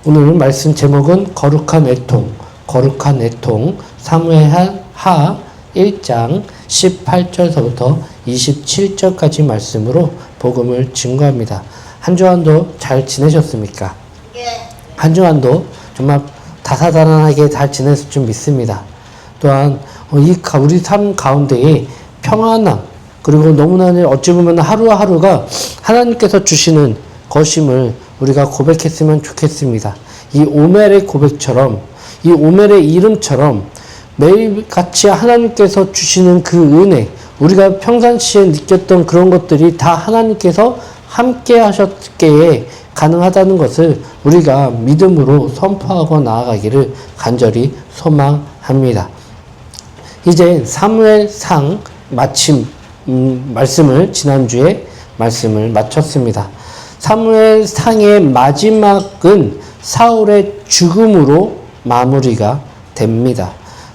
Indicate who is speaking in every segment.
Speaker 1: 오늘 말씀 제목은 거룩한 애통, 사무엘하 1장 18절서부터 27절까지 말씀으로 복음을 증거합니다. 한 주간도 잘 지내셨습니까?
Speaker 2: 예.
Speaker 1: 한 주간도 정말 다사다난하게 잘 지냈을 줄 믿습니다. 또한 우리 삶 가운데에 평안함, 그리고 너무나 어찌 보면 하루하루가 하나님께서 주시는 것임을 우리가 고백했으면 좋겠습니다. 이 오멜의 고백처럼, 이 오멜의 이름처럼 매일같이 하나님께서 주시는 그 은혜, 우리가 평상시에 느꼈던 그런 것들이 다 하나님께서 함께 하셨기에 가능하다는 것을 우리가 믿음으로 선포하고 나아가기를 간절히 소망합니다. 이제 사무엘상 마침 말씀을 지난주에 말씀을 마쳤습니다. 사무엘상의 마지막은 사울의 죽음으로 마무리가 됩니다.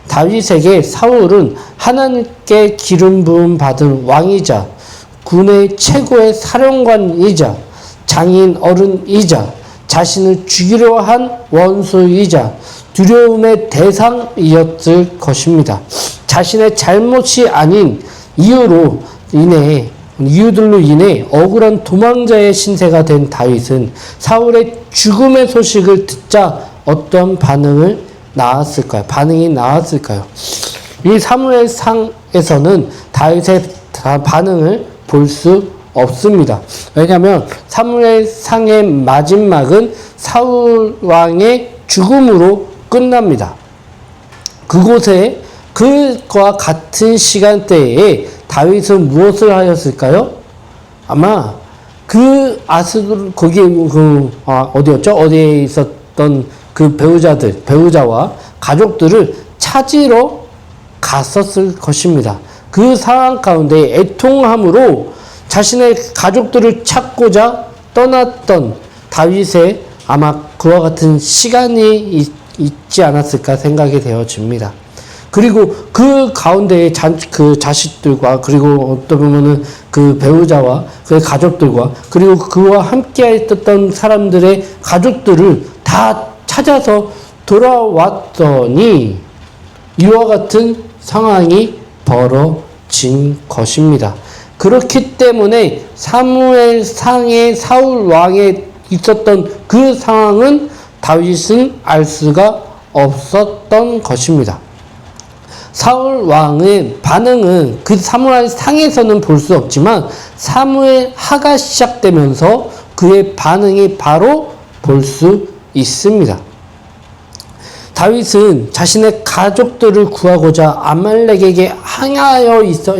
Speaker 1: 다윗에게 사울은 하나님께 기름 부음 받은 왕이자 군의 최고의 사령관이자 장인 어른이자 자신을 죽이려 한 원수이자 두려움의 대상이었을 것입니다. 자신의 잘못이 아닌 이유들로 인해 억울한 도망자의 신세가 된 다윗은 사울의 죽음의 소식을 듣자 어떤 반응이 나왔을까요? 이 사무엘상에서는 다윗의 반응을 볼 수 없습니다. 왜냐하면 사무엘상의 마지막은 사울 왕의 죽음으로 끝납니다. 그곳에 그와 같은 시간대에 다윗은 무엇을 하였을까요? 아마 어디에 있었던 그 배우자와 가족들을 찾으러 갔었을 것입니다. 그 상황 가운데 애통함으로 자신의 가족들을 찾고자 떠났던 다윗의 아마 그와 같은 시간이 있지 않았을까 생각이 되어집니다. 그리고 그 가운데에 그 자식들과, 그리고 어떤 보면은 그 배우자와 그 가족들과, 그리고 그와 함께 있었던 사람들의 가족들을 다 찾아서 돌아왔더니 이와 같은 상황이 벌어진 것입니다. 그렇기 때문에 사무엘상의 사울 왕에 있었던 그 상황은 다윗은 알 수가 없었던 것입니다. 사울 왕의 반응은 그 사무엘상에서는 볼 수 없지만 사무엘하가 시작되면서 그의 반응이 바로 볼 수 있습니다. 다윗은 자신의 가족들을 구하고자 아말렉에게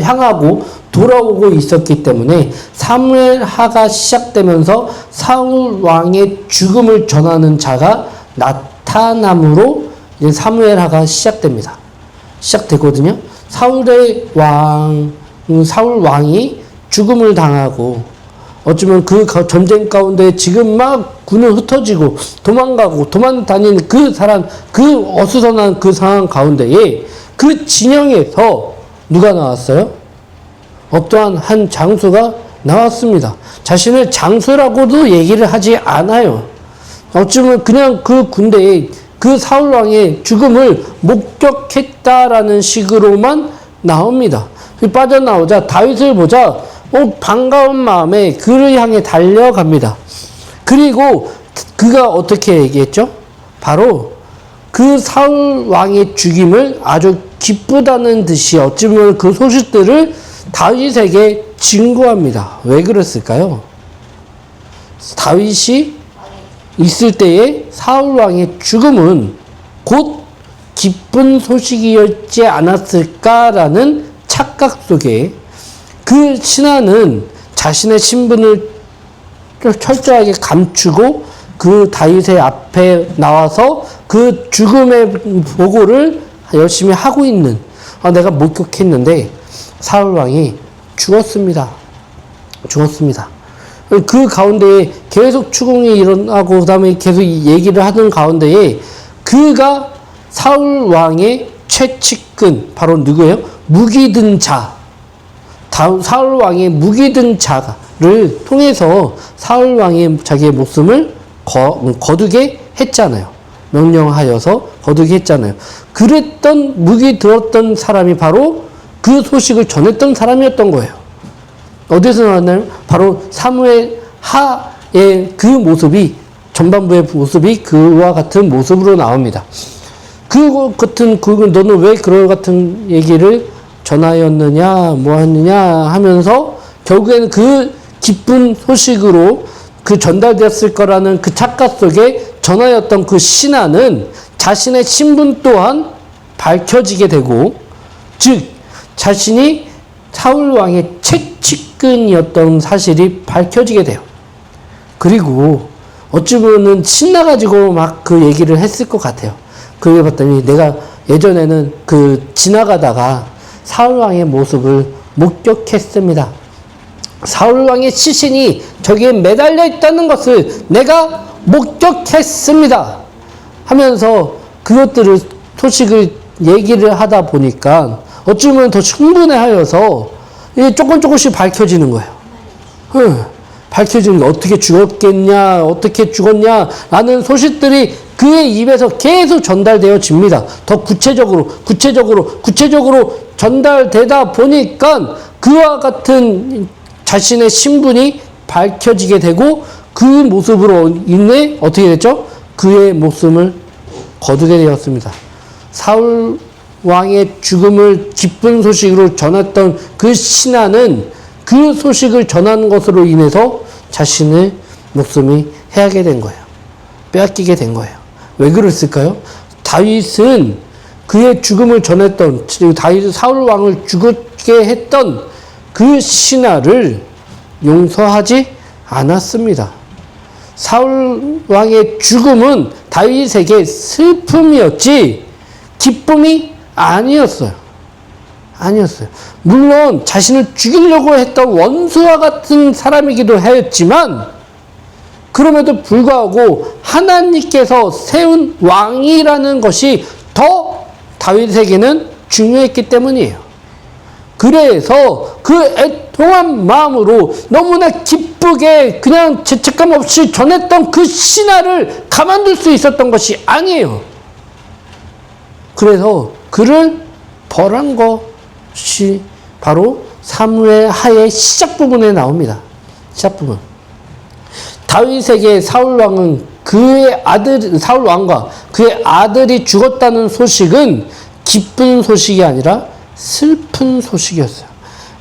Speaker 1: 향하고 돌아오고 있었기 때문에 사무엘하가 시작되면서 사울 왕의 죽음을 전하는 자가 나타남으로 이제 사무엘하가 시작되거든요. 사울 왕이 죽음을 당하고 어쩌면 그 전쟁 가운데 지금 막 군은 흩어지고 도망다니는 그 사람, 그 어수선한 그 상황 가운데에 그 진영에서 누가 나왔어요? 어떠한 한 장수가 나왔습니다. 자신을 장수라고도 얘기를 하지 않아요. 어쩌면 그냥 그 군대에 그 사울 왕의 죽음을 목격했다라는 식으로만 나옵니다. 빠져나오자 다윗을 보자 반가운 마음에 그를 향해 달려갑니다. 그리고 그가 어떻게 얘기했죠? 바로 그 사울 왕의 죽임을 아주 기쁘다는 듯이 어찌 보면 그 소식들을 다윗에게 증거합니다. 왜 그랬을까요? 다윗이 있을 때의 사울 왕의 죽음은 곧 기쁜 소식이었지 않았을까라는 착각 속에 그 신하는 자신의 신분을 철저하게 감추고 그 다윗의 앞에 나와서 그 죽음의 보고를 열심히 하고 있는, 내가 목격했는데 사울 왕이 죽었습니다. 그 가운데에 계속 추궁이 일어나고 그다음에 계속 얘기를 하는 가운데에 그가 사울 왕의 최측근, 바로 누구예요? 무기 든 자, 사울 왕의 무기 든 자를 통해서 사울 왕이 자기의 목숨을 거두게 했잖아요. 명령하여서 거두게 했잖아요. 그랬던 무기 들었던 사람이 바로 그 소식을 전했던 사람이었던 거예요. 어디서 나왔나요? 바로 사무엘 하의 그 모습이, 전반부의 모습이 그와 같은 모습으로 나옵니다. 너는 왜 그런 같은 얘기를 전하였느냐, 뭐 했느냐 하면서 결국에는 그 기쁜 소식으로 그 전달되었을 거라는 그 착각 속에 전하였던 그 신하는 자신의 신분 또한 밝혀지게 되고, 즉 자신이 사울 왕의 최측근이었던 사실이 밝혀지게 돼요. 그리고 어찌 보면 신나가지고 막 그 얘기를 했을 것 같아요. 그걸 봤더니 내가 예전에는 지나가다가 사울 왕의 모습을 목격했습니다. 사울 왕의 시신이 저기에 매달려 있다는 것을 내가 목격했습니다. 하면서 그것들을 소식을 얘기를 하다 보니까 어찌 보면 더 충분해하여서 이게 조금씩 밝혀지는 거예요. 밝혀지는 거, 어떻게 죽었겠냐, 어떻게 죽었냐 라는 소식들이 그의 입에서 계속 전달되어집니다. 더 구체적으로 전달되다 보니까 그와 같은 자신의 신분이 밝혀지게 되고, 그 모습으로 인해 어떻게 됐죠? 그의 목숨을 거두게 되었습니다. 사울 왕의 죽음을 기쁜 소식으로 전했던 그 신하는 그 소식을 전하는 것으로 인해서 자신의 목숨이 해하게 된 거예요. 빼앗기게 된 거예요. 왜 그랬을까요? 다윗은 그의 죽음을 전했던, 다윗은 사울 왕을 죽게 했던 그 신하를 용서하지 않았습니다. 사울 왕의 죽음은 다윗에게 슬픔이었지 기쁨이 아니었어요. 물론 자신을 죽이려고 했던 원수와 같은 사람이기도 했지만, 그럼에도 불구하고 하나님께서 세운 왕이라는 것이 더 다윗에게는 중요했기 때문이에요. 그래서 그 애통한 마음으로 너무나 기쁘게 그냥 죄책감 없이 전했던 그 신하를 가만둘 수 있었던 것이 아니에요. 그래서 그를 벌한 것이 바로 사무엘 하의 시작 부분에 나옵니다. 시작 부분. 다윗에게 사울 왕과 그의 아들이 죽었다는 소식은 기쁜 소식이 아니라 슬픈 소식이었어요.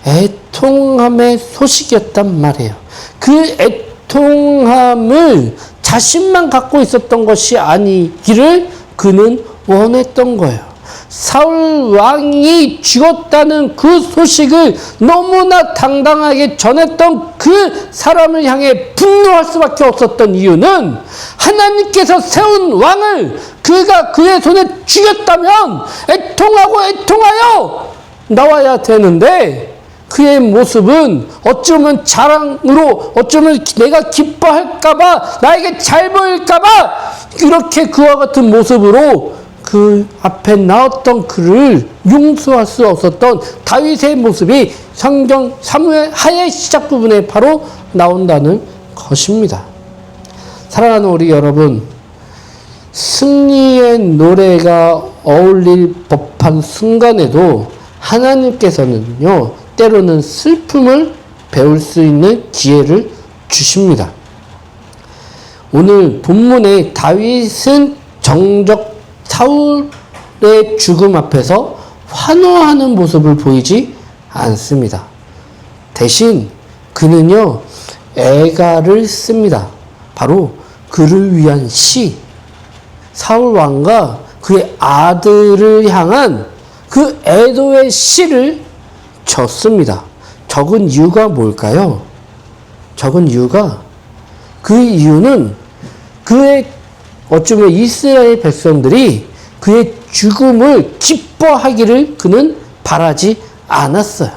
Speaker 1: 애통함의 소식이었단 말이에요. 그 애통함을 자신만 갖고 있었던 것이 아니기를 그는 원했던 거예요. 사울 왕이 죽었다는 그 소식을 너무나 당당하게 전했던 그 사람을 향해 분노할 수밖에 없었던 이유는, 하나님께서 세운 왕을 그가 그의 손에 죽였다면 애통하여 나와야 되는데, 그의 모습은 어쩌면 자랑으로, 어쩌면 내가 기뻐할까봐, 나에게 잘 보일까봐 이렇게 그와 같은 모습으로 그 앞에 나왔던 그를 용서할 수 없었던 다윗의 모습이 성경 사무엘 하의 시작 부분에 바로 나온다는 것입니다. 사랑하는 우리 여러분, 승리의 노래가 어울릴 법한 순간에도 하나님께서는요, 때로는 슬픔을 배울 수 있는 기회를 주십니다. 오늘 본문에 다윗은 정적 사울의 죽음 앞에서 환호하는 모습을 보이지 않습니다. 대신 그는요, 애가를 씁니다. 바로 그를 위한 시, 사울 왕과 그의 아들을 향한 그 애도의 시를 적습니다. 적은 이유가 뭘까요? 그 이유는 그의 어쩌면 이스라엘 백성들이 그의 죽음을 기뻐하기를 그는 바라지 않았어요.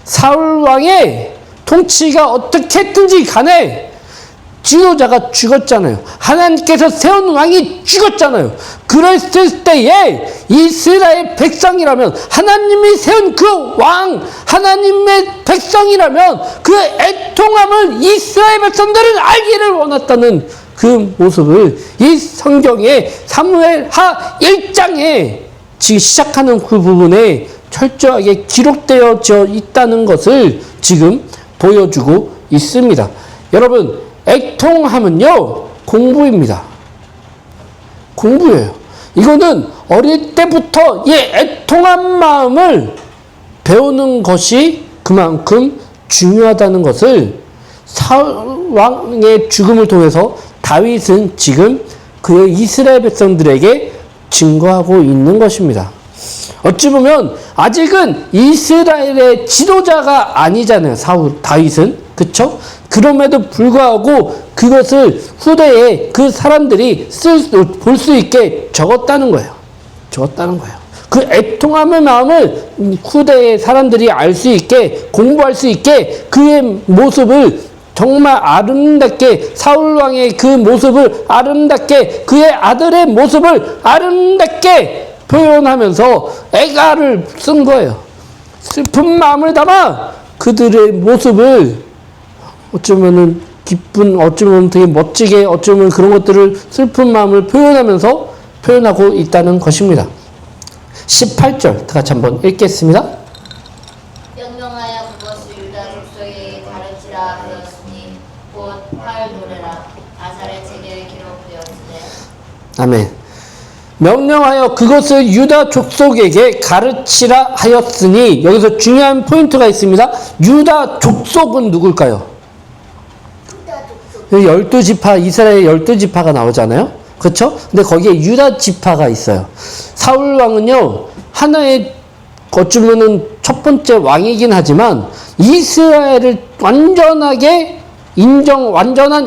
Speaker 1: 사울 왕의 통치가 어떻게 했든지 간에 지도자가 죽었잖아요. 하나님께서 세운 왕이 죽었잖아요. 그랬을 때에 이스라엘 백성이라면, 하나님이 세운 그 왕, 하나님의 백성이라면 그 애통함을 이스라엘 백성들은 알기를 원했다는 그 모습을 이 성경의 사무엘하 1장에 지금 시작하는 그 부분에 철저하게 기록되어져 있다는 것을 지금 보여주고 있습니다. 여러분, 애통함은요, 공부입니다. 공부예요. 이거는 어릴 때부터 이 애통한 마음을 배우는 것이 그만큼 중요하다는 것을 사울 왕의 죽음을 통해서 다윗은 지금 그 이스라엘 백성들에게 증거하고 있는 것입니다. 어찌 보면 아직은 이스라엘의 지도자가 아니잖아요. 다윗은. 그쵸? 그럼에도 불구하고 그것을 후대에 그 사람들이 볼 수 있게 적었다는 거예요. 적었다는 거예요. 그 애통함의 마음을 후대의 사람들이 알 수 있게, 공부할 수 있게 그의 모습을 정말 아름답게, 사울왕의 그 모습을 아름답게, 그의 아들의 모습을 아름답게 표현하면서 애가를 쓴 거예요. 슬픈 마음을 담아 그들의 모습을 어쩌면은 기쁜, 어쩌면 되게 멋지게, 어쩌면 그런 것들을 슬픈 마음을 표현하고 있다는 것입니다. 18절 같이 한번 읽겠습니다.
Speaker 2: 명령하여 그것을 유다 족속에게 가르치라 하였으니 곧 활 노래라. 아살의 책에 기록되었으되.
Speaker 1: 아멘. 명령하여 그것을 유다 족속에게 가르치라 하였으니, 여기서 중요한 포인트가 있습니다. 유다 족속은 누굴까요? 12지파, 이스라엘 12지파가 나오잖아요. 그렇죠? 근데 거기에 유다 지파가 있어요. 사울 왕은요, 하나의 어쩌면은 첫 번째 왕이긴 하지만 이스라엘을 완전한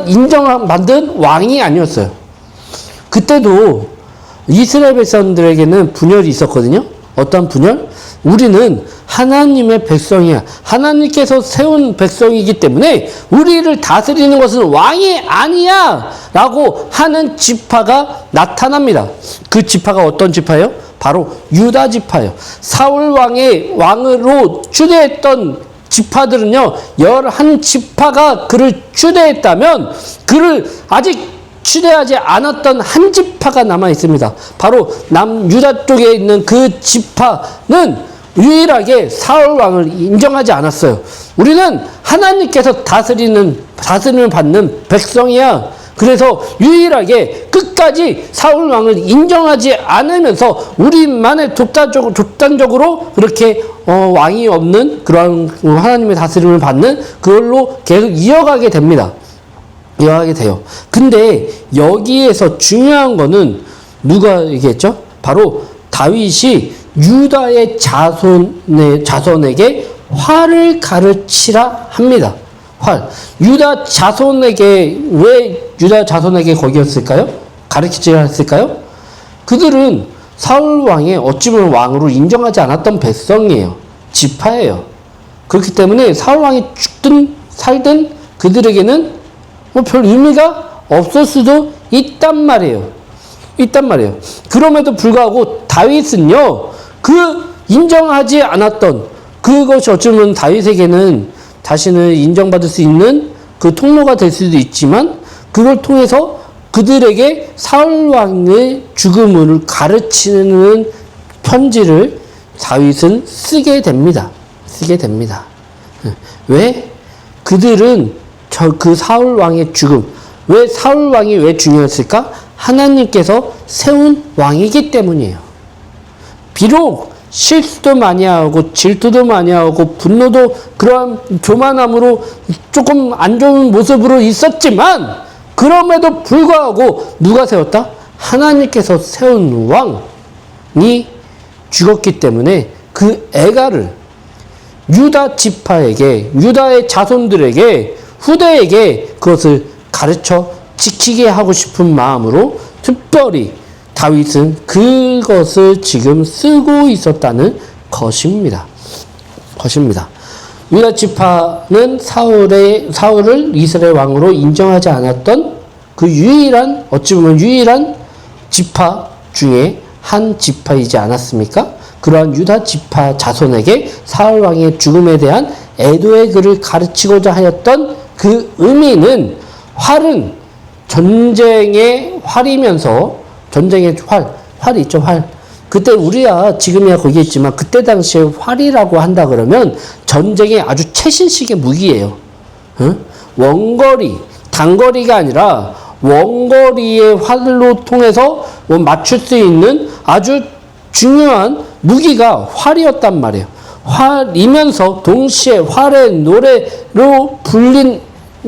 Speaker 1: 인정을 받은 왕이 아니었어요. 그때도 이스라엘 백성들에게는 분열이 있었거든요. 어떤 분열? 우리는 하나님의 백성이야. 하나님께서 세운 백성이기 때문에 우리를 다스리는 것은 왕이 아니야 라고 하는 지파가 나타납니다. 그 지파가 어떤 지파예요? 바로 유다 지파예요. 사울 왕의 왕으로 추대했던 지파들은요, 11지파가 그를 추대했다면 그를 아직 추대하지 않았던 한 지파가 남아 있습니다. 바로 남유다 쪽에 있는 그 지파는 유일하게 사울 왕을 인정하지 않았어요. 우리는 하나님께서 다스림을 받는 백성이야. 그래서 유일하게 끝까지 사울 왕을 인정하지 않으면서 우리만의 독단적으로 그렇게 왕이 없는 그런 하나님의 다스림을 받는 그걸로 계속 이어가게 됩니다. 이어가게 돼요. 근데 여기에서 중요한 거는 누가 얘기했죠? 바로 다윗이 유다의 자손에게 활을 가르치라 합니다. 활. 유다 자손에게, 왜 유다 자손에게 거기였을까요? 가르치라 했을까요? 그들은 사울 왕의 어찌 보면 왕으로 인정하지 않았던 백성이에요. 지파예요. 그렇기 때문에 사울 왕이 죽든 살든 그들에게는 별 의미가 없을 수도 있단 말이에요. 그럼에도 불구하고 다윗은요, 그 인정하지 않았던 그것이 어쩌면 다윗에게는 자신을 인정받을 수 있는 그 통로가 될 수도 있지만 그걸 통해서 그들에게 사울 왕의 죽음을 가르치는 편지를 다윗은 쓰게 됩니다. 왜? 그들은 그 사울 왕의 죽음, 왜 사울 왕이 왜 중요했을까? 하나님께서 세운 왕이기 때문이에요. 비록 실수도 많이 하고 질투도 많이 하고 분노도 그러한 교만함으로 조금 안 좋은 모습으로 있었지만 그럼에도 불구하고 누가 세웠다? 하나님께서 세운 왕이 죽었기 때문에 그 애가를 유다 지파에게, 유다의 자손들에게, 후대에게 그것을 가르쳐 지키게 하고 싶은 마음으로 특별히 다윗은 그것을 지금 쓰고 있었다는 것입니다. 유다 지파는 사울을 이스라엘 왕으로 인정하지 않았던 그 어찌 보면 유일한 지파 중에 한 지파이지 않았습니까? 그러한 유다 지파 자손에게 사울 왕의 죽음에 대한 애도의 글을 가르치고자 하였던 그 의미는, 활은 전쟁의 활이면서 전쟁의 활이 있죠, 활. 그때 우리야 지금이야 거기 있지만 그때 당시에 활이라고 한다 그러면 전쟁의 아주 최신식의 무기예요. 응? 원거리, 단거리가 아니라 원거리의 활로 통해서 맞출 수 있는 아주 중요한 무기가 활이었단 말이에요. 활이면서 동시에 활의 노래로 불린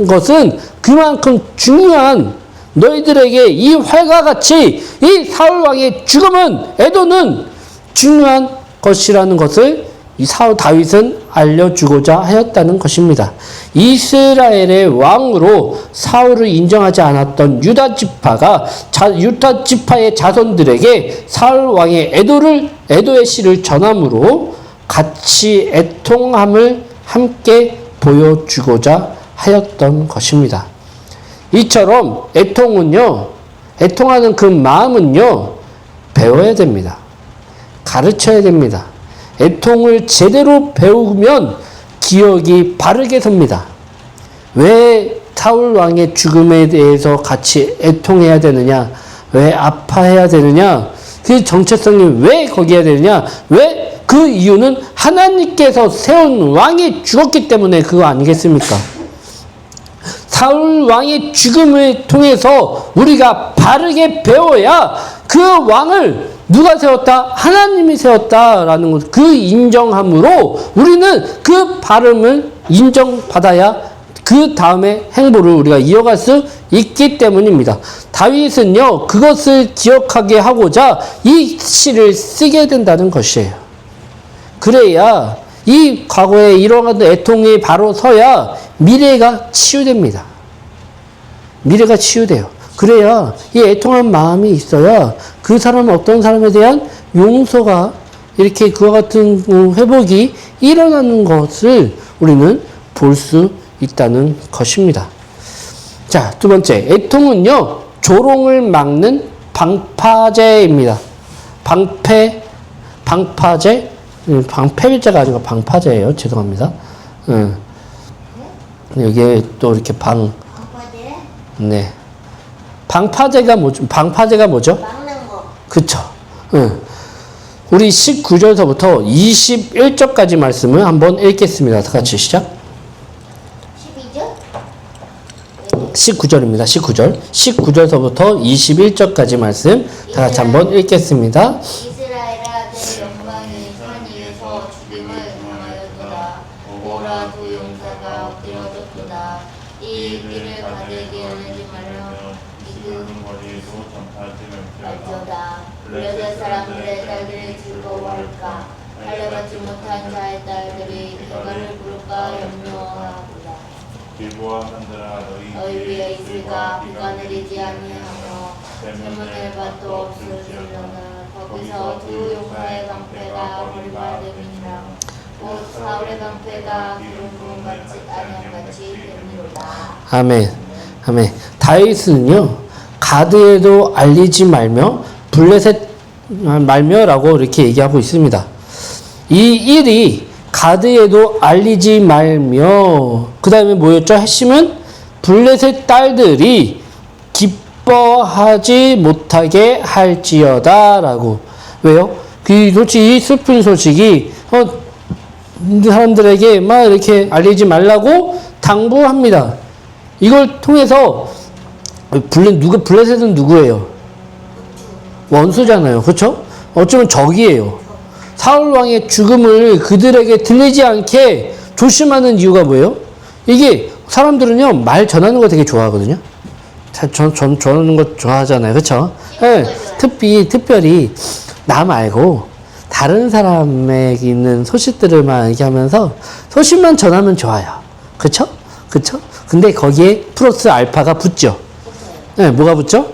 Speaker 1: 것은 그만큼 중요한 너희들에게 이 활과 같이 이 사울 왕의 죽음은 에도는 중요한 것이라는 것을 이 사울 다윗은 알려주고자 하였다는 것입니다. 이스라엘의 왕으로 사울을 인정하지 않았던 유다 지파가 유다 지파의 자손들에게 사울 왕의 에도의 씨를 전함으로 같이 애통함을 함께 보여주고자 하였던 것입니다. 이처럼 애통하는 그 마음은요, 배워야 됩니다. 가르쳐야 됩니다. 애통을 제대로 배우면 기억이 바르게 섭니다. 왜 사울 왕의 죽음에 대해서 같이 애통해야 되느냐? 왜 아파해야 되느냐? 그 정체성이 왜 거기에 되느냐? 왜? 그 이유는 하나님께서 세운 왕이 죽었기 때문에 그거 아니겠습니까? 사울 왕의 죽음을 통해서 우리가 바르게 배워야 그 왕을 누가 세웠다? 하나님이 세웠다라는 것, 그 인정함으로 우리는 그 발음을 인정받아야 그 다음에 행보를 우리가 이어갈 수 있기 때문입니다. 다윗은요, 그것을 기억하게 하고자 이 시를 쓰게 된다는 것이에요. 그래야 이 과거에 일어난 애통이 바로 서야 미래가 치유됩니다. 미래가 치유돼요. 그래야 이 애통한 마음이 있어야 그 사람 어떤 사람에 대한 용서가 이렇게 그와 같은 회복이 일어나는 것을 우리는 볼 수 있다는 것입니다. 자, 두 번째, 애통은요, 조롱을 막는 방파제입니다. 방파제, 방패자가 아니고 방파제예요. 죄송합니다. 여기에 또 이렇게 네. 방파제가 뭐죠?
Speaker 2: 막는 거.
Speaker 1: 그쵸. 우리 19절서부터 21절까지 말씀을 한번 읽겠습니다. 다 같이 시작.
Speaker 2: 12절?
Speaker 1: 19절입니다. 19절. 19절서부터 21절까지 말씀 다 같이 한번 읽겠습니다.
Speaker 2: 이스라엘아, 내 영광이 산 위에서 죽임을 당하였도다. 오라, 두 용사가 엎드려졌도다. 이 일을 가들게 열리지 말며 이그 말지어다. 블레셋 사람들의 딸들이 즐거워할까? 달려가지 못한 자의 딸들이 대가를 부를까 염려하도다.
Speaker 3: 길보아 산들아
Speaker 2: 너희 위에 있을까? 비가 내리지 아니하며 재문의 밭도 없을지어다. 거기서 두 용사의 방패가 버림받음이니라. 곧 사울의 방패가 기름 부음 같이 안양같이 됩니다.
Speaker 1: 아멘. 아멘. 다윗은요, 가드에도 알리지 말며, 블레셋 말며라고 이렇게 얘기하고 있습니다. 이 일이 가드에도 알리지 말며, 그 다음에 뭐였죠? 핵심은 블레셋 딸들이 기뻐하지 못하게 할지어다라고. 왜요? 솔직히 이 슬픈 소식이 사람들에게 막 이렇게 알리지 말라고 당부합니다. 이걸 통해서 블레셋은 누구예요? 원수잖아요. 그렇죠? 어쩌면 적이에요. 사울 왕의 죽음을 그들에게 들리지 않게 조심하는 이유가 뭐예요? 이게 사람들은요, 말 전하는 거 되게 좋아하거든요. 전하는 거 좋아하잖아요. 그렇죠? 네, 특별히 나 말고 다른 사람에게 있는 소식들을만 얘기하면서 소식만 전하면 좋아요. 그쵸? 근데 거기에 플러스 알파가 붙죠. 네, 뭐가 붙죠?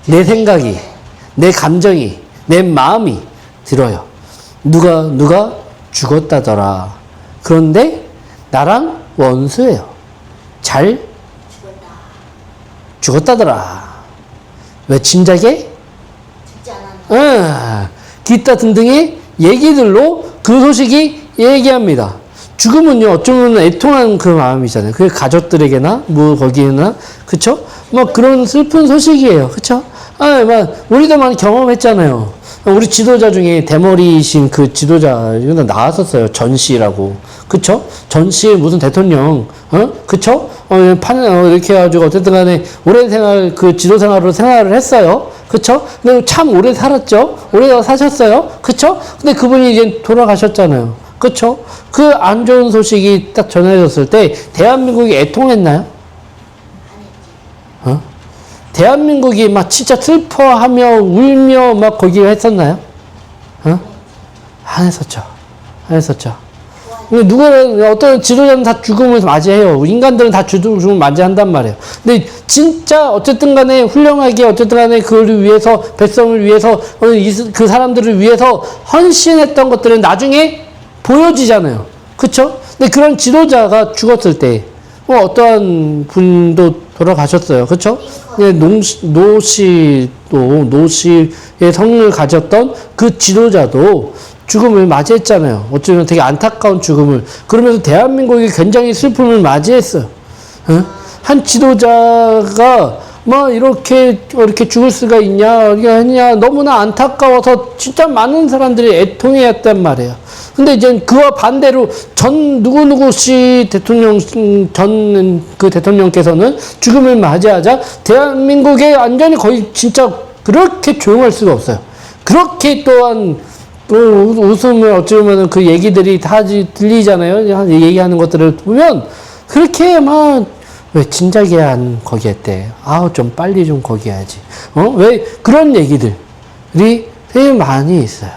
Speaker 1: 내 생각이, 내 감정이, 내 마음이 들어요. 누가 죽었다더라. 그런데 나랑 원수예요. 잘 죽었다더라. 왜 진작에?
Speaker 2: 죽지 않았나?
Speaker 1: 기타 등등의 얘기들로 그 소식이 얘기합니다. 죽음은요, 어쩌면 애통한 그 마음이잖아요. 그 가족들에게나, 뭐, 거기에나, 그쵸? 뭐, 그런 슬픈 소식이에요. 그쵸? 아, 막, 우리도 많이 경험했잖아요. 우리 지도자 중에 대머리이신 그 지도자, 이거 나왔었어요. 전 씨라고. 그쵸? 전 씨 무슨 대통령, 그쵸? 이렇게 해가지고, 어쨌든 간에, 오랜 생활, 그 지도 생활로 생활을 했어요. 그쵸? 근데 참 오래 살았죠? 오래 사셨어요? 그쵸? 근데 그분이 이제 돌아가셨잖아요. 그쵸? 그 안 좋은 소식이 딱 전해졌을 때, 대한민국이 애통했나요? 대한민국이 막 진짜 슬퍼하며 울며 막 거기 했었나요? 안 했었죠. 안 했었죠. 어떤 지도자는 다 죽음을 맞이해요. 인간들은 다 죽음을 맞이한단 말이에요. 근데 진짜 어쨌든 간에 훌륭하게 어쨌든 간에 그를 위해서, 백성을 위해서, 그 사람들을 위해서 헌신했던 것들은 나중에 보여지잖아요. 그쵸? 근데 그런 지도자가 죽었을 때, 어떠한 분도 돌아가셨어요. 그쵸? 노시의 성을 가졌던 그 지도자도 죽음을 맞이했잖아요. 어쩌면 되게 안타까운 죽음을. 그러면서 대한민국이 굉장히 슬픔을 맞이했어요. 한 지도자가 이렇게 죽을 수가 있냐, 너무나 안타까워서 진짜 많은 사람들이 애통해했단 말이에요. 근데 이제 그와 반대로 누구누구 씨 대통령, 그 대통령께서는 죽음을 맞이하자 대한민국에 완전히 거의 진짜 그렇게 조용할 수가 없어요. 그렇게 또한 또 웃음을 어쩌면 그 얘기들이 다 들리잖아요. 얘기하는 것들을 보면 그렇게 왜 진작에 안 거기 했대. 좀 빨리 좀 거기 해야지. 왜 그런 얘기들이 되게 많이 있어요.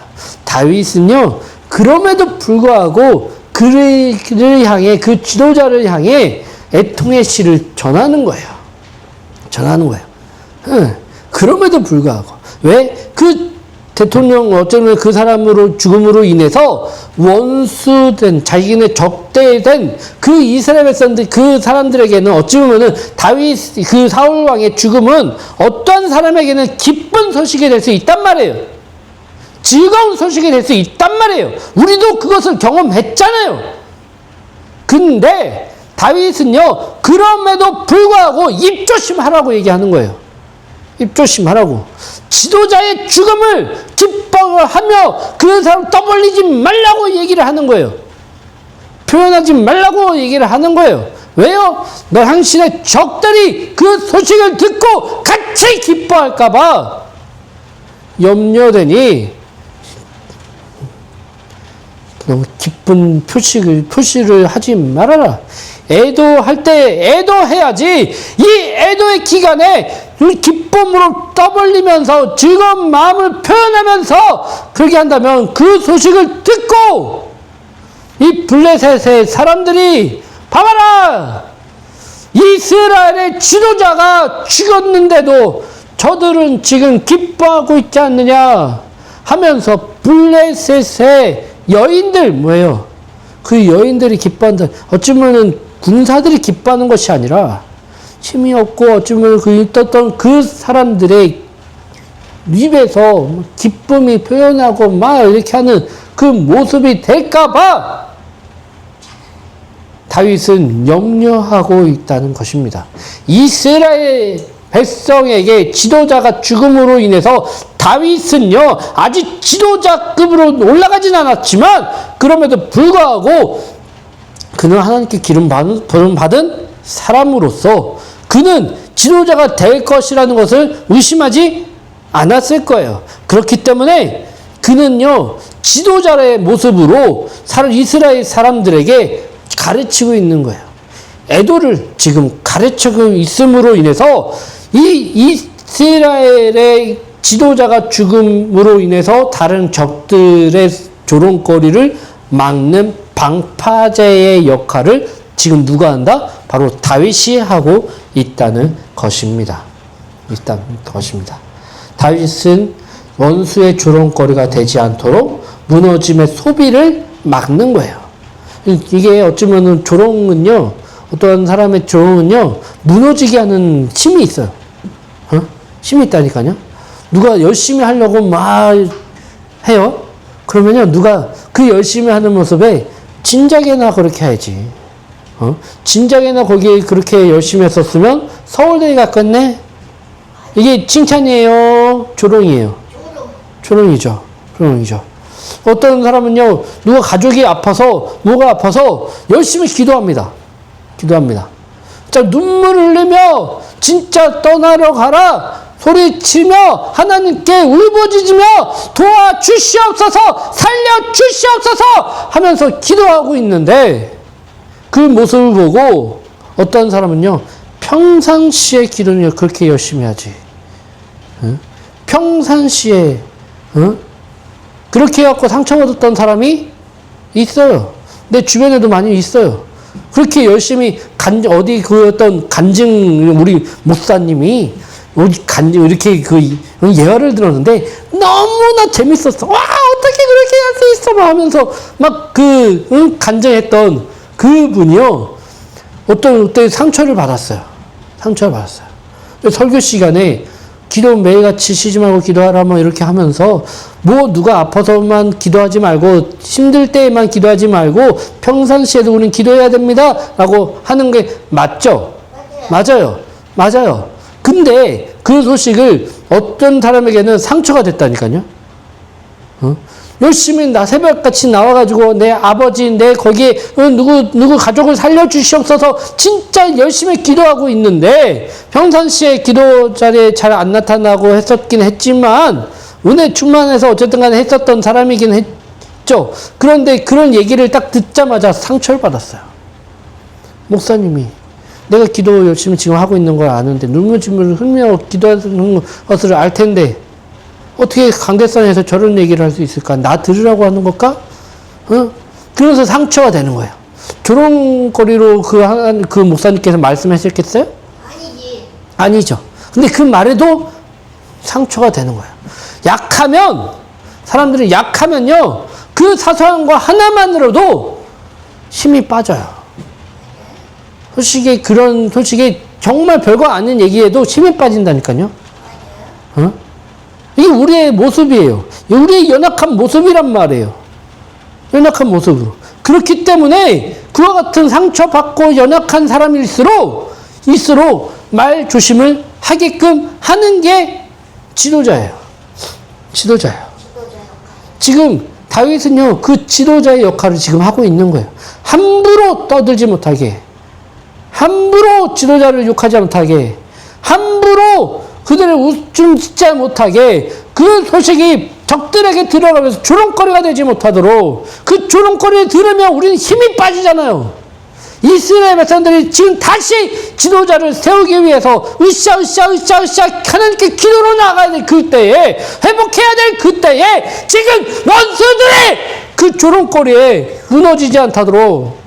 Speaker 1: 다윗은요, 그럼에도 불구하고 그를 향해, 그 지도자를 향해 애통의 시를 전하는 거예요. 전하는 거예요. 그럼에도 불구하고. 왜? 그 대통령, 어쩌면 그 사람으로 죽음으로 인해서 원수된, 자기네 적대된 그 이스라엘 백성들, 그 사람들에게는 어찌 보면은 다윗, 그 사울왕의 죽음은 어떠한 사람에게는 기쁜 소식이 될 수 있단 말이에요. 즐거운 소식이 될 수 있단 말이에요. 우리도 그것을 경험했잖아요. 근데 다윗은요, 그럼에도 불구하고 입조심하라고 얘기하는 거예요. 입조심하라고. 지도자의 죽음을 기뻐하며 그 사람 떠벌리지 말라고 얘기를 하는 거예요. 표현하지 말라고 얘기를 하는 거예요. 왜요? 너 당신의 적들이 그 소식을 듣고 같이 기뻐할까봐 염려되니 너무 기쁜 표시를 하지 말아라. 애도할 때 애도해야지. 이 애도의 기간에 기쁨으로 떠벌리면서 즐거운 마음을 표현하면서 그렇게 한다면 그 소식을 듣고 이 블레셋의 사람들이 봐봐라, 이스라엘의 지도자가 죽었는데도 저들은 지금 기뻐하고 있지 않느냐 하면서 블레셋의 여인들, 뭐예요? 그 여인들이 기뻐한다. 어쩌면은 군사들이 기뻐하는 것이 아니라 힘이 없고 어쩌면 있었던 그 사람들의 입에서 기쁨이 표현하고 이렇게 하는 그 모습이 될까봐 다윗은 염려하고 있다는 것입니다. 이스라엘 백성에게 지도자가 죽음으로 인해서 다윗은요, 아직 지도자급으로 올라가진 않았지만 그럼에도 불구하고 그는 하나님께 기름 받은 사람으로서 그는 지도자가 될 것이라는 것을 의심하지 않았을 거예요. 그렇기 때문에 그는요, 지도자의 모습으로 이스라엘 사람들에게 가르치고 있는 거예요. 애도를 지금 가르치고 있음으로 인해서 이 이스라엘의 지도자가 죽음으로 인해서 다른 적들의 조롱거리를 막는 방파제의 역할을 지금 누가 한다? 바로 다윗이 하고 있다는 것입니다. 다윗은 원수의 조롱거리가 되지 않도록 무너짐의 소비를 막는 거예요. 이게 어쩌면은 조롱은요, 어떤 사람의 조롱은요, 무너지게 하는 힘이 있어요. 힘이 있다니까요. 누가 열심히 하려고 막 해요. 그러면요, 누가 그 열심히 하는 모습에 진작에나 그렇게 해야지. 진작에나 거기에 그렇게 열심히 했었으면 서울대 갔겠네? 이게 칭찬이에요? 조롱이에요? 조롱이죠. 조롱이죠. 어떤 사람은요, 누가 가족이 아파서, 뭐가 아파서 열심히 기도합니다. 기도합니다. 자, 눈물을 흘리며, 진짜 떠나러 가라! 소리치며, 하나님께 울부짖으며, 도와주시옵소서! 살려주시옵소서! 하면서 기도하고 있는데, 그 모습을 보고, 어떤 사람은요, 평상시에 기도는 그렇게 열심히 하지. 응? 평상시에, 응? 그렇게 해갖고 상처받았던 사람이 있어요. 내 주변에도 많이 있어요. 그렇게 열심히 어디 그 어떤 간증, 우리 목사님이 이렇게 그 예화를 들었는데 너무나 재밌었어. 와, 어떻게 그렇게 할 수 있어? 막 하면서 막 간증했던 그 분이요. 어떤 상처를 받았어요. 상처를 받았어요. 설교 시간에 기도 매일같이 쉬지 말고 기도하라 뭐 이렇게 하면서 뭐 누가 아파서만 기도하지 말고 힘들 때에만 기도하지 말고 평상시에도 우리는 기도해야 됩니다 라고 하는 게 맞죠? 맞아요. 맞아요. 근데 그 소식을 어떤 사람에게는 상처가 됐다니까요. 열심히 나 새벽같이 나와가지고 내 아버지 내 거기에 누구 가족을 살려주시옵소서 진짜 열심히 기도하고 있는데 평상시에 기도 자리에 잘 안 나타나고 했었긴 했지만 은혜 충만해서 어쨌든 간에 했었던 사람이긴 했죠. 그런데 그런 얘기를 딱 듣자마자 상처를 받았어요. 목사님이 내가 기도 열심히 지금 하고 있는 걸 아는데 눈물 흘리며 기도하는 것을 알 텐데 어떻게 강대상에서 저런 얘기를 할 수 있을까? 나 들으라고 하는 걸까? 그래서 상처가 되는 거예요. 조롱거리로 그 목사님께서 말씀하셨겠어요?
Speaker 2: 아니지.
Speaker 1: 아니죠. 근데 그 말에도 상처가 되는 거예요. 사람들이 약하면요, 그 사소한 거 하나만으로도 힘이 빠져요. 솔직히 정말 별거 아닌 얘기에도 힘이 빠진다니까요. 이게 우리의 모습이에요. 우리의 연약한 모습이란 말이에요. 연약한 모습으로. 그렇기 때문에 그와 같은 상처받고 연약한 사람일수록 말 조심을 하게끔 하는 게 지도자예요. 지도자예요. 지금 다윗은요, 그 지도자의 역할을 지금 하고 있는 거예요. 함부로 떠들지 못하게, 함부로 지도자를 욕하지 못하게, 함부로 그들을 웃중짓지 못하게 그 소식이 적들에게 들어가면서 조롱거리가 되지 못하도록 그 조롱거리를 들으면 우리는 힘이 빠지잖아요. 이스라엘 백성들이 지금 다시 지도자를 세우기 위해서 으쌰 하나님께 기도로 나가야 될 그때에 회복해야 될 그때에 지금 원수들의 그 조롱거리에 무너지지 않도록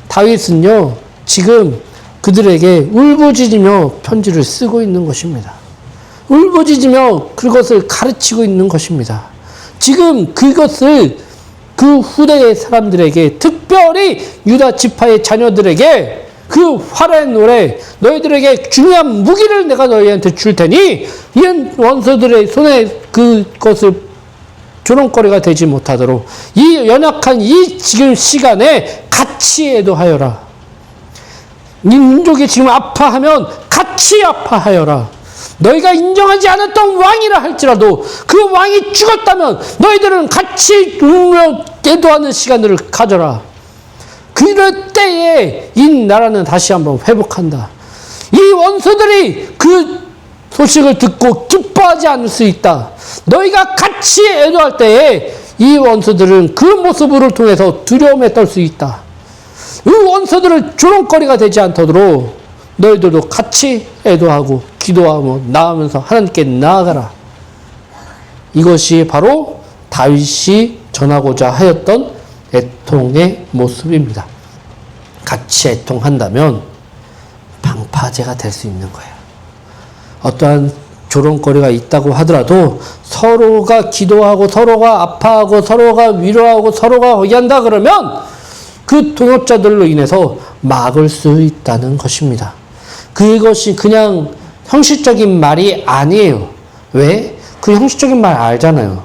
Speaker 1: 다윗은요 지금 그들에게 울부짖으며 편지를 쓰고 있는 것입니다. 울부짖으며 그것을 가르치고 있는 것입니다. 지금 그것을 그 후대의 사람들에게 특별히 유다 지파의 자녀들에게 그 화려한 노래 너희들에게 중요한 무기를 내가 너희한테 줄 테니 이 원수들의 손에 그것을 조롱거리가 되지 못하도록 이 연약한 이 지금 시간에 같이 애도하여라. 이 민족이 지금 아파하면 같이 아파하여라. 너희가 인정하지 않았던 왕이라 할지라도 그 왕이 죽었다면 너희들은 같이 울며 애도하는 시간들을 가져라. 그럴 때에 이 나라는 다시 한번 회복한다. 이 원수들이 그 소식을 듣고 기뻐하지 않을 수 있다. 너희가 같이 애도할 때에 이 원수들은 그 모습을 통해서 두려움에 떨 수 있다. 이 원수들은 조롱거리가 되지 않도록 너희들도 같이 애도하고 기도하고 나아가면서 하나님께 나아가라. 이것이 바로 다윗이 전하고자 하였던 애통의 모습입니다. 같이 애통한다면 방파제가 될 수 있는 거예요. 어떠한 조롱거리가 있다고 하더라도 서로가 기도하고 서로가 아파하고 서로가 위로하고 서로가 의한다 그러면 그 동역자들로 인해서 막을 수 있다는 것입니다. 그것이 그냥 형식적인 말이 아니에요. 왜? 그 형식적인 말 알잖아요.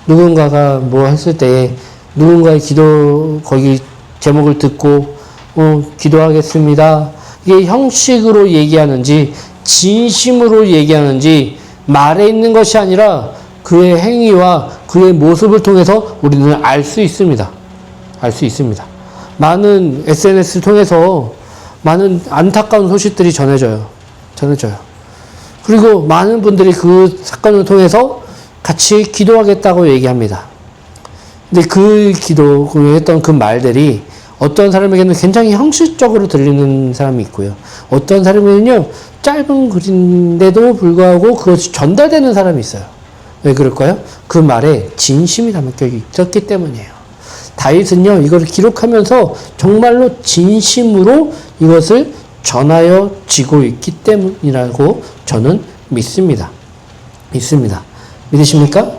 Speaker 1: 누군가가 뭐 했을 때 누군가의 기도 거기 제목을 듣고 기도하겠습니다. 이게 형식으로 얘기하는지 진심으로 얘기하는지 말에 있는 것이 아니라 그의 행위와 그의 모습을 통해서 우리는 알 수 있습니다. 알 수 있습니다. 많은 SNS를 통해서 많은 안타까운 소식들이 전해져요. 그리고 많은 분들이 그 사건을 통해서 같이 기도하겠다고 얘기합니다. 근데 그 했던 그 말들이 어떤 사람에게는 굉장히 형식적으로 들리는 사람이 있고요. 어떤 사람에게는요, 짧은 글인데도 불구하고 그것이 전달되는 사람이 있어요. 왜 그럴까요? 그 말에 진심이 담겨 있었기 때문이에요. 다윗은요, 이걸 기록하면서 정말로 진심으로 이것을 전하여 지고 있기 때문이라고 저는 믿습니다. 믿으십니까?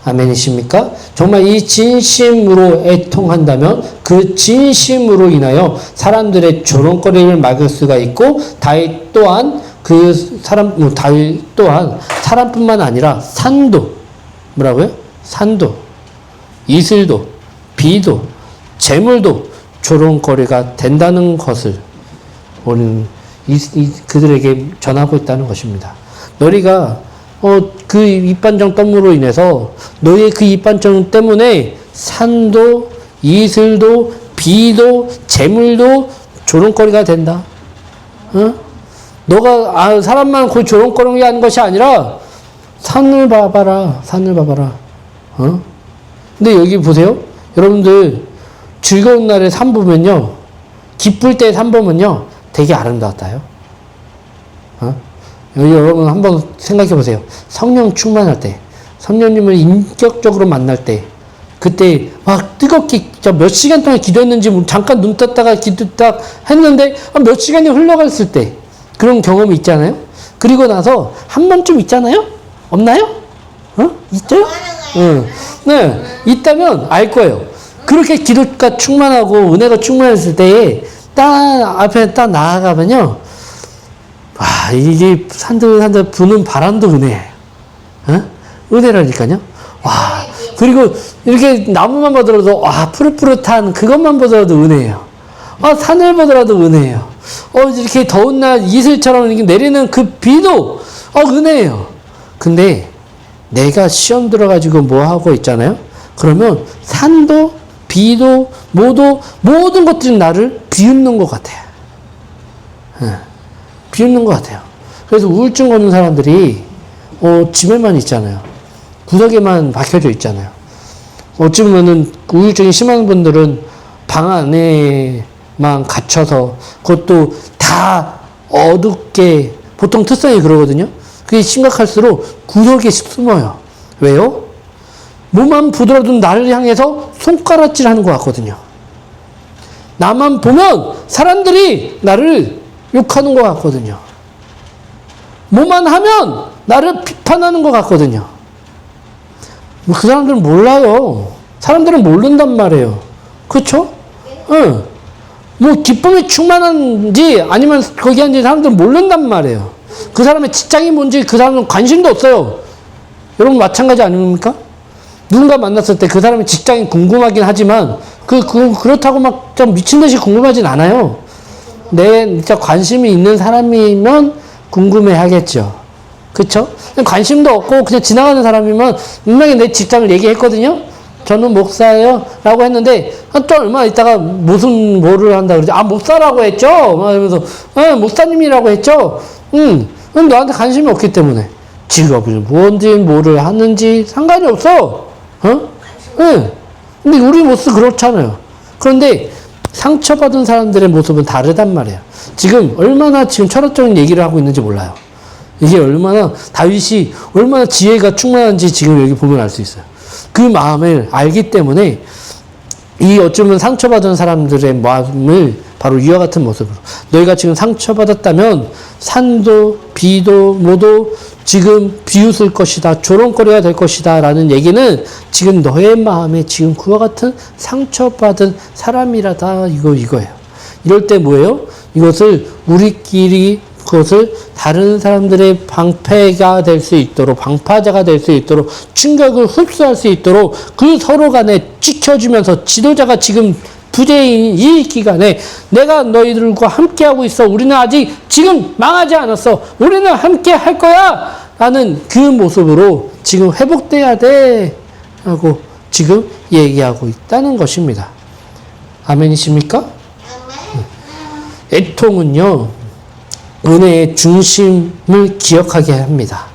Speaker 1: 아멘이십니까? 정말 이 진심으로 애통한다면 그 진심으로 인하여 사람들의 조롱거리를 막을 수가 있고, 다윗 또한 사람뿐만 아니라 산도, 뭐라고요? 산도, 이슬도, 비도, 재물도 조롱거리가 된다는 것을 우리는 그들에게 전하고 있다는 것입니다. 너희가 그 입반정 떠므로 인해서 너희의 그 입반정 때문에 산도, 이슬도, 비도, 재물도 조롱거리가 된다. 너가 사람만 그 조롱거리게 하는 것이 아니라 산을 봐봐라. 근데 여기 보세요. 여러분들 즐거운 날에 산 보면요, 기쁠 때 산 보면요, 되게 아름다웠다요. 여기 여러분 한번 생각해 보세요. 성령 충만할 때, 성령님을 인격적으로 만날 때, 그때 막 뜨겁게 몇 시간 동안 기도했는지 잠깐 눈 떴다가 기도 딱 했는데 몇 시간이 흘러갔을 때 그런 경험이 있잖아요. 그리고 나서 한 번쯤 있잖아요. 없나요? 있죠? 네, 있다면 알 거예요. 그렇게 기도가 충만하고 은혜가 충만했을 때에 딱 앞에 딱 나아가면요, 이게 산들산들 부는 바람도 은혜예요. 은혜라니까요. 그리고 이렇게 나무만 보더라도 푸릇푸릇한 그것만 보더라도 은혜예요. 산을 보더라도 은혜예요. 이렇게 더운 날 이슬처럼 이렇게 내리는 그 비도 은혜예요. 근데 내가 시험 들어가지고 뭐 하고 있잖아요. 그러면 산도 비도 모든 것들이 나를 비웃는 것 같아요. 비웃는 것 같아요. 그래서 우울증 오는 사람들이 집에만 있잖아요. 구석에만 박혀져 있잖아요. 어찌 보면은 우울증이 심한 분들은 방 안에만 갇혀서, 그것도 다 어둡게, 보통 특성이 그러거든요. 그게 심각할수록 구석에 숨어요. 왜요? 뭐만 보더라도 나를 향해서 손가락질 하는 것 같거든요. 나만 보면 사람들이 나를 욕하는 것 같거든요. 뭐만 하면 나를 비판하는 것 같거든요. 그 사람들은 몰라요. 사람들은 모른단 말이에요. 그렇죠? 응. 뭐 기쁨이 충만한지 아니면 거기 한지 사람들은 모른단 말이에요. 그 사람의 직장이 뭔지 그 사람은 관심도 없어요. 여러분 마찬가지 아닙니까? 누군가 만났을 때 그 사람의 직장이 궁금하긴 하지만 그렇다고 막 좀 미친 듯이 궁금하진 않아요. 진짜 관심이 있는 사람이면 궁금해 하겠죠. 그쵸? 관심도 없고 그냥 지나가는 사람이면 분명히 내 직장을 얘기했거든요. 저는 목사예요. 라고 했는데, 또 얼마 있다가 뭐를 한다 그러지? 목사라고 했죠? 막 이러면서, 목사님이라고 했죠? 너한테 관심이 없기 때문에. 직업을 뭔지, 뭐를 하는지 상관이 없어. 근데 우리 모습 그렇잖아요. 그런데 상처받은 사람들의 모습은 다르단 말이에요. 지금 얼마나 철학적인 얘기를 하고 있는지 몰라요. 이게 다윗이 얼마나 지혜가 충만한지 지금 여기 보면 알 수 있어요. 그 마음을 알기 때문에 어쩌면 상처받은 사람들의 마음을 바로 이와 같은 모습으로, 너희가 지금 상처받았다면 산도 비도 모두 지금 비웃을 것이다, 조롱거리가 될 것이다 라는 얘기는 지금 너의 마음에 지금 그와 같은 상처받은 사람이라다 이거예요. 이럴 때 뭐예요? 이것을 우리끼리 그것을 다른 사람들의 방패가 될 수 있도록, 방파제가 될 수 있도록, 충격을 흡수할 수 있도록 그 서로 간에 지켜주면서, 지도자가 지금 부재인 이 기간에 내가 너희들과 함께하고 있어. 우리는 아직 지금 망하지 않았어. 우리는 함께 할 거야. 라는 그 모습으로 지금 회복돼야 돼. 하고 지금 얘기하고 있다는 것입니다. 아멘이십니까? 애통은요, 은혜의 중심을 기억하게 합니다.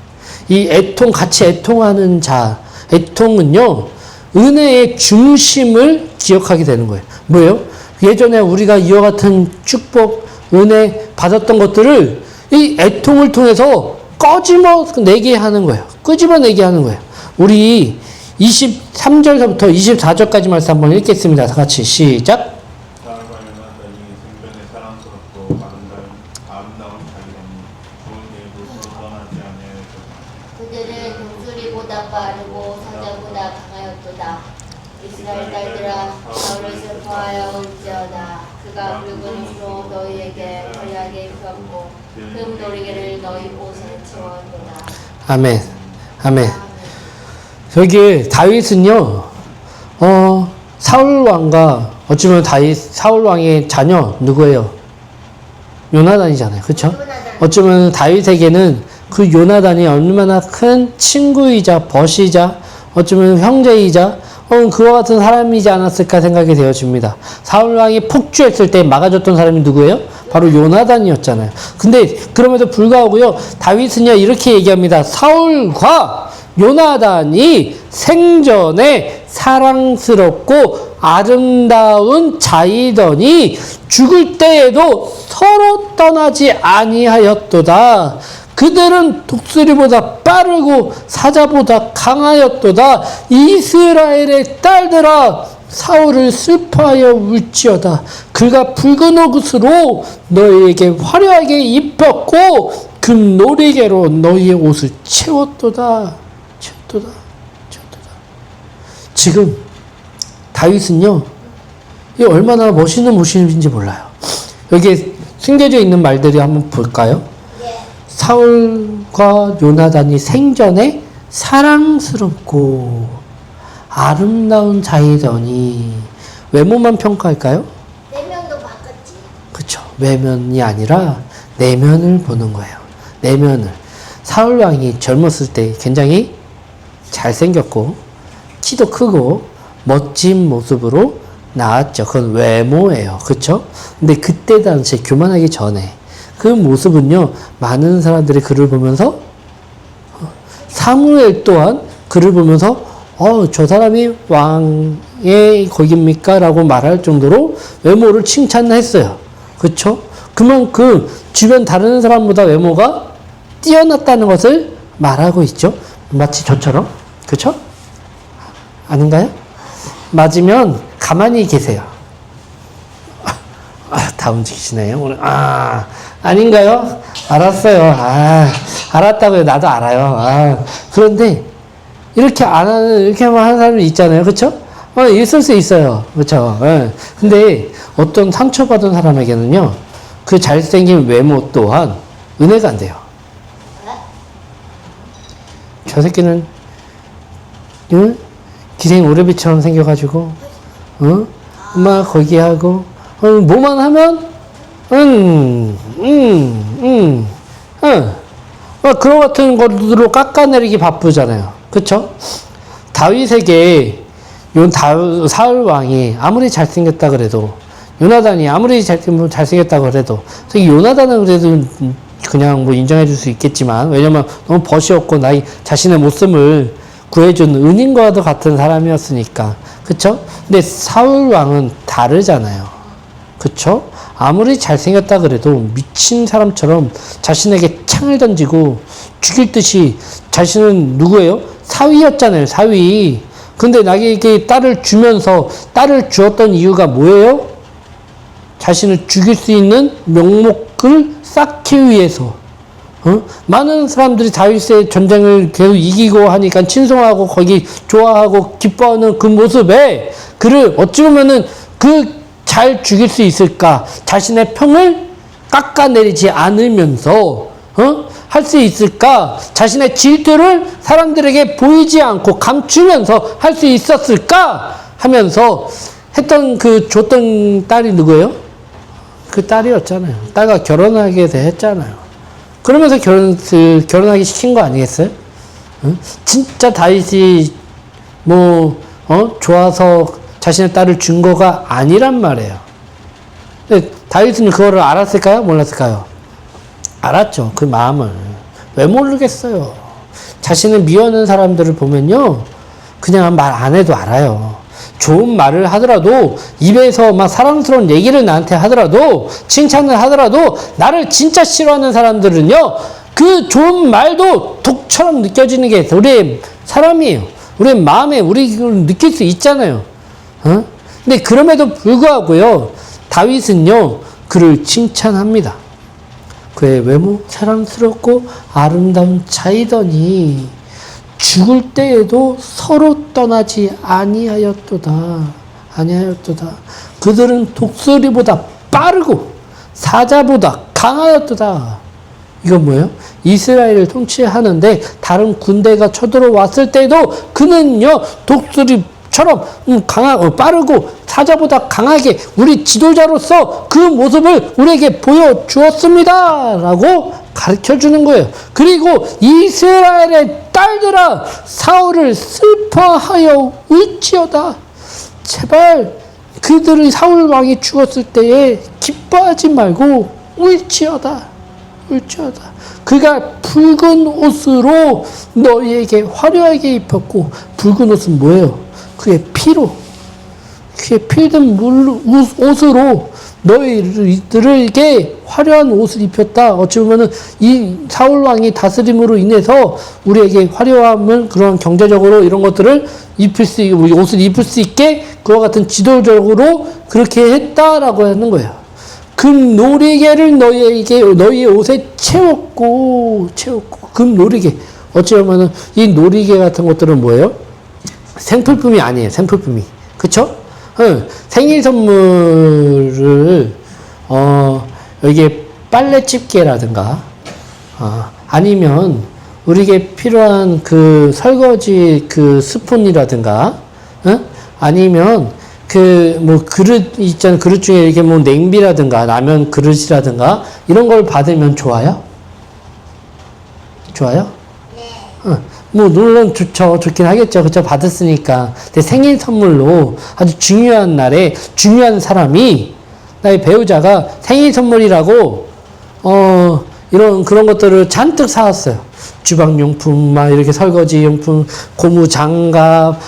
Speaker 1: 이 애통, 같이 애통하는 자, 애통은요, 은혜의 중심을 기억하게 되는 거예요. 뭐예요? 예전에 우리가 이와 같은 축복, 은혜 받았던 것들을 이 애통을 통해서 꺼집어내게 하는 거예요. 끄집어내게 하는 거예요. 우리 23절부터 24절까지 말씀 한번 읽겠습니다. 다 같이 시작.
Speaker 3: 사울과 요나단이 생전에 사랑스럽고 아름다운 자기라니 좋은 일도 떠나지 아니하였다.
Speaker 2: 그들은 독수리보다 빠르고 사자보다 강하였도다. 이스라엘 딸들아, 사울을 슬퍼하여 울지어다. 그가 붉은 수로 너희에게 화려하게 입혔고 금 놀이개를 너희 옷에 채웠도다.
Speaker 1: 아멘. 아멘. 여기 다윗은요, 사울 왕과 어찌보면 사울 왕의 자녀 누구예요? 요나단이잖아요. 그렇죠? 어쩌면 다윗에게는 그 요나단이 얼마나 큰 친구이자 벗이자 어쩌면 형제이자 그와 같은 사람이지 않았을까 생각이 되어집니다. 사울 왕이 폭주했을 때 막아줬던 사람이 누구예요? 바로 요나단이었잖아요. 근데 그럼에도 불구하고요, 다윗은요 이렇게 얘기합니다. 사울과 요나단이 생전에 사랑스럽고 아름다운 자이더니 죽을 때에도 서로 떠나지 아니하였도다. 그들은 독수리보다 빠르고 사자보다 강하였도다. 이스라엘의 딸들아, 사울을 슬퍼하여 울지어다. 그가 붉은 옷으로 너희에게 화려하게 입혔고 금 놀이개로 너희의 옷을 채웠도다. 지금 다윗은요, 이 얼마나 멋있는 모습인지 몰라요. 여기에 숨겨져 있는 말들이 한번 볼까요? 사울과 요나단이 생전에 사랑스럽고 아름다운 자이더니, 외모만 평가할까요?
Speaker 2: 내면도 바꿨지.
Speaker 1: 그쵸. 외면이 아니라 내면을 보는 거예요. 내면을. 사울 왕이 젊었을 때 굉장히 잘생겼고 키도 크고 멋진 모습으로 나왔죠. 그건 외모예요. 그쵸? 근데 그때 당시에 교만하기 전에 그 모습은요, 많은 사람들이 그를 보면서, 사무엘 또한 그를 보면서 저 사람이 왕의 거깁니까? 라고 말할 정도로 외모를 칭찬했어요. 그쵸? 그만큼 주변 다른 사람보다 외모가 뛰어났다는 것을 말하고 있죠. 마치 저처럼. 그쵸? 아닌가요? 맞으면 가만히 계세요. 다 움직이시네요. 오늘. 아닌가요? 알았어요. 알았다고요. 나도 알아요. 그런데 이렇게 안 하는, 이렇게만 하는 사람이 있잖아요. 그쵸? 있을 수 있어요. 그쵸? 근데 어떤 상처받은 사람에게는요, 그 잘생긴 외모 또한 은혜가 안 돼요. 저 새끼는, 기생 오래비처럼 생겨가지고, 막 거기 하고, 뭐만 하면, 그런 같은 것으로 깎아내리기 바쁘잖아요. 그쵸? 다윗에게 사울 왕이 아무리 잘생겼다 그래도, 요나단이 아무리 잘생겼다 그래도, 요나단은 그래도 그냥 뭐 인정해 줄 수 있겠지만, 왜냐면 너무 벗이었고 자신의 모습을 구해준 은인과도 같은 사람이었으니까. 그쵸? 근데 사울 왕은 다르잖아요. 그쵸? 아무리 잘생겼다 그래도 미친 사람처럼 자신에게 창을 던지고 죽일 듯이, 자신은 누구예요? 사위였잖아요. 사위. 근데 나에게 딸을 주면서, 딸을 주었던 이유가 뭐예요? 자신을 죽일 수 있는 명목을 쌓기 위해서. 많은 사람들이 다윗의 전쟁을 계속 이기고 하니까 친송하고 거기 좋아하고 기뻐하는 그 모습에 그를 어찌 보면은 잘 죽일 수 있을까? 자신의 평을 깎아내리지 않으면서 할 수 있을까? 자신의 질투를 사람들에게 보이지 않고 감추면서 할 수 있었을까? 하면서 했던 그 줬던 딸이 누구예요? 그 딸이었잖아요. 딸과 결혼하게 했잖아요. 그러면서 결혼하게 시킨 거 아니겠어요? 응? 진짜 다윗이 좋아서 자신의 딸을 준 거가 아니란 말이에요. 근데 다윗은 그거를 알았을까요? 몰랐을까요? 알았죠. 그 마음을. 왜 모르겠어요? 자신을 미워하는 사람들을 보면요. 그냥 말 안 해도 알아요. 좋은 말을 하더라도 입에서 막 사랑스러운 얘기를 나한테 하더라도 칭찬을 하더라도 나를 진짜 싫어하는 사람들은요. 그 좋은 말도 독처럼 느껴지는 게 우리의 사람이에요. 우리의 마음에 우리 느낄 수 있잖아요. 근데 그럼에도 불구하고요. 다윗은요. 그를 칭찬합니다. 그의 외모 사랑스럽고 아름다운 자이더니 죽을 때에도 서로 떠나지 아니하였도다. 그들은 독수리보다 빠르고 사자보다 강하였도다. 이건 뭐예요? 이스라엘을 통치하는데 다른 군대가 쳐들어왔을 때도 그는요 독수리처럼 빠르고 사자보다 강하게 우리 지도자로서 그 모습을 우리에게 보여주었습니다. 라고 가르쳐주는 거예요. 그리고 이스라엘의 딸들아 사울을 슬퍼하여 울지어다. 제발 그들의 사울 왕이 죽었을 때에 기뻐하지 말고 울지어다. 그가 붉은 옷으로 너희에게 화려하게 입혔고 붉은 옷은 뭐예요? 그의 피로 그의 피든 옷으로 너희들에게 화려한 옷을 입혔다. 어찌 보면은 이 사울 왕이 다스림으로 인해서 우리에게 화려함을 그런 경제적으로 이런 것들을 옷을 입을 수 있게 그와 같은 지도적으로 그렇게 했다라고 하는 거예요. 금 놀이개를 너희의 옷에 채웠고 금 놀이개. 어찌 보면은 이 놀이개 같은 것들은 뭐예요? 생필품이 아니에요. 생필품이. 그쵸? 생일 선물을 이게 빨래 집게라든가 아니면 우리에게 필요한 그 설거지 그 스푼이라든가 아니면 그릇 있잖아요. 그릇 중에 이렇게 냄비라든가 라면 그릇이라든가 이런 걸 받으면 좋아요? 네. 물론 좋긴 하겠죠. 그쵸? 받았으니까. 근데 생일 선물로 아주 중요한 날에 중요한 사람이, 나의 배우자가 생일 선물이라고, 그런 것들을 잔뜩 사왔어요. 주방용품, 이렇게 설거지용품, 고무장갑,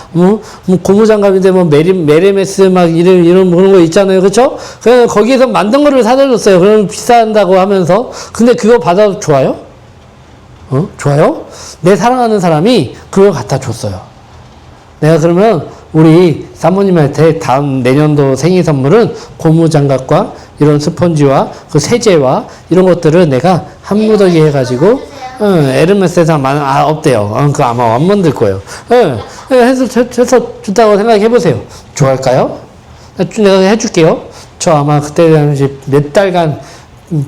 Speaker 1: 고무장갑인데 메르메스 그런 거 있잖아요. 그쵸? 그래서 거기에서 만든 거를 사다 줬어요. 그럼 비싼다고 하면서. 근데 그거 받아도 좋아요? 좋아요? 내 사랑하는 사람이 그걸 갖다 줬어요. 내가 그러면 우리 사모님한테 다음 내년도 생일 선물은 고무장갑과 이런 스펀지와 그 세제와 이런 것들을 내가 한 무더기 해가지고 에르메스에서 없대요. 그거 아마 안 만들 거예요. 해서 준다고 생각해보세요. 좋아할까요? 내가 해줄게요. 저 아마 그때 몇 달간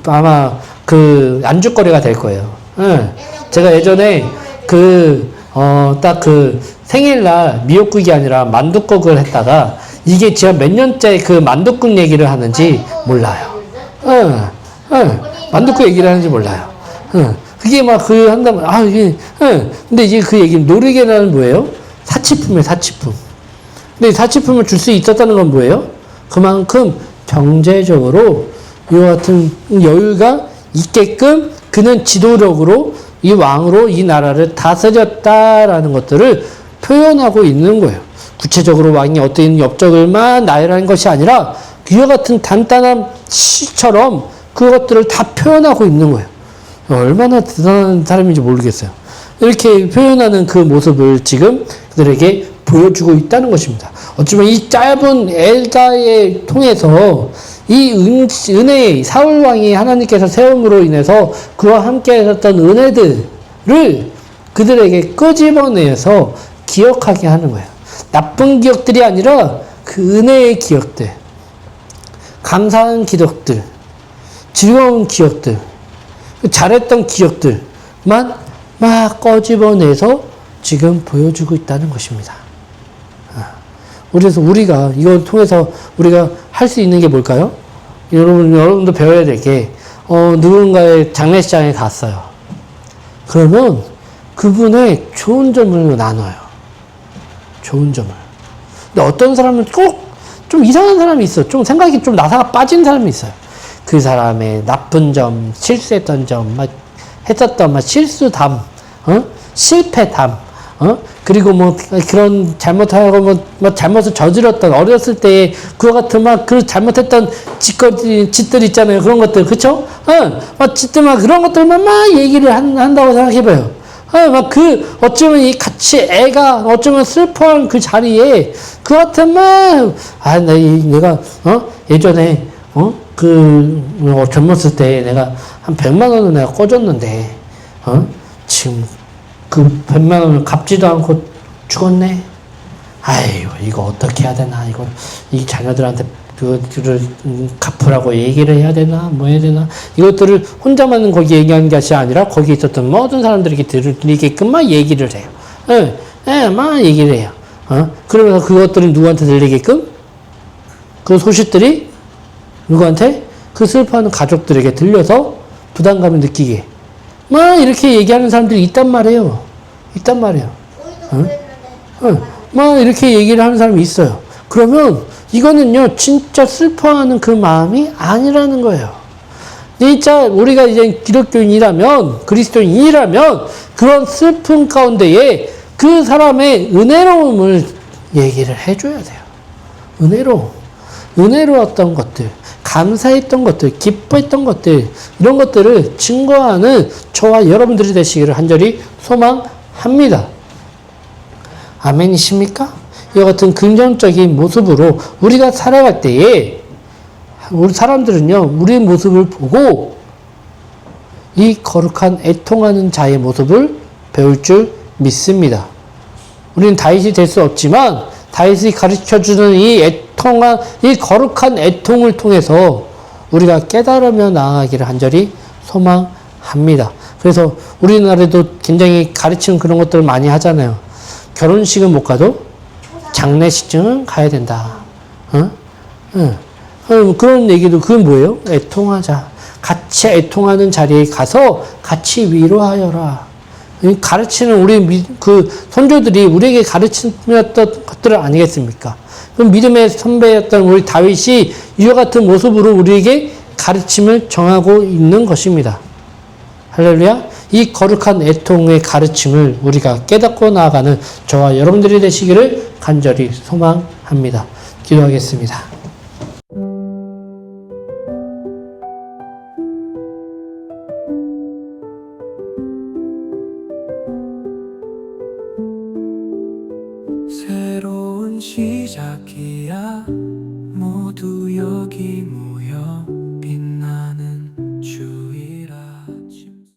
Speaker 1: 아마 그 안주거리가 될 거예요. 제가 예전에 딱 생일날 미역국이 아니라 만둣국을 했다가 이게 제가 몇 년째 그 만둣국 얘기를 하는지 몰라요. 만둣국 얘기를 하는지 몰라요. 그게 한다면, 근데 이제 그 얘기, 놀이개는 뭐예요? 사치품이에요, 사치품. 근데 사치품을 줄 수 있었다는 건 뭐예요? 그만큼 경제적으로 이와 같은 여유가 있게끔 그는 지도력으로 이 왕으로 이 나라를 다스렸다라는 것들을 표현하고 있는 거예요. 구체적으로 왕이 어떤 업적을만 나열하는 것이 아니라 그와 같은 단단한 시처럼 그것들을 다 표현하고 있는 거예요. 얼마나 대단한 사람인지 모르겠어요. 이렇게 표현하는 그 모습을 지금 그들에게 보여주고 있다는 것입니다. 어쩌면 이 짧은 엘가에 통해서 이 은혜, 사울왕이 하나님께서 세움으로 인해서 그와 함께 하셨던 은혜들을 그들에게 끄집어내서 기억하게 하는 거예요. 나쁜 기억들이 아니라 그 은혜의 기억들, 감사한 기억들, 즐거운 기억들, 잘했던 기억들만 막 꺼집어내서 지금 보여주고 있다는 것입니다. 그래서 우리가 이걸 통해서 우리가 할 수 있는 게 뭘까요? 여러분도 배워야 될 게, 누군가의 장례식장에 갔어요. 그러면 그분의 좋은 점을 나눠요. 좋은 점을. 근데 어떤 사람은 꼭 좀 이상한 사람이 있어. 좀 생각이 좀 나사가 빠진 사람이 있어요. 그 사람의 나쁜 점, 실수했던 점, 막 했었던 막 실수담, 실패담, 그리고 뭐 그런 잘못하고 뭐 잘못을 저질렀던 어렸을 때에 그와 같은 막 그 잘못했던 짓들 있잖아요. 그런 것들, 그쵸? 막 짓들 막 그런 것들만 막 얘기를 한다고 생각해봐요. 막 어쩌면 이 같이 애가 어쩌면 슬퍼한 그 자리에 그 같은 막, 내가, 예전에, 젊었을 때 내가 한 100만 원을 내가 꿔줬는데, 지금 그 100만 원을 갚지도 않고 죽었네? 아유, 이거 어떻게 해야 되나? 이 자녀들한테 그거를 갚으라고 얘기를 해야 되나? 뭐 해야 되나? 이것들을 혼자만 거기 얘기하는 것이 아니라 거기 있었던 모든 사람들에게 들리게끔 막 얘기를 해요. 막 얘기를 해요. 그러면서 그것들은 누구한테 들리게끔? 그 소식들이 누구한테? 그 슬퍼하는 가족들에게 들려서 부담감을 느끼게. 막 이렇게 얘기하는 사람들이 있단 말이에요. 있단 말이에요.
Speaker 2: 우리도 그랬는데.
Speaker 1: 막 이렇게 얘기를 하는 사람이 있어요. 그러면 이거는요, 진짜 슬퍼하는 그 마음이 아니라는 거예요. 진짜 우리가 이제 기독교인이라면, 그리스도인이라면, 그런 슬픔 가운데에 그 사람의 은혜로움을 얘기를 해줘야 돼요. 은혜로웠던 것들, 감사했던 것들, 기뻐했던 것들, 이런 것들을 증거하는 저와 여러분들이 되시기를 간절히 소망합니다. 아멘이십니까? 이와 같은 긍정적인 모습으로 우리가 살아갈 때에 우리 사람들은요, 우리의 모습을 보고 이 거룩한 애통하는 자의 모습을 배울 줄 믿습니다. 우리는 다윗이 될 수 없지만 다윗이 가르쳐주는 이 거룩한 애통을 통해서 우리가 깨달으며 나아가기를 간절히 소망합니다. 그래서 우리나라에도 굉장히 가르치는 그런 것들을 많이 하잖아요. 결혼식은 못 가도 장례식증은 가야 된다. 그런 얘기도, 그건 뭐예요? 애통하자. 같이 애통하는 자리에 가서 같이 위로하여라. 가르치는 우리 선조들이 우리에게 가르쳤던 것들 아니겠습니까? 그럼 믿음의 선배였던 우리 다윗이 이와 같은 모습으로 우리에게 가르침을 정하고 있는 것입니다. 할렐루야. 이 거룩한 애통의 가르침을 우리가 깨닫고 나아가는 저와 여러분들이 되시기를 간절히 소망합니다. 기도하겠습니다.
Speaker 4: 새로운 시작이야 모두 여기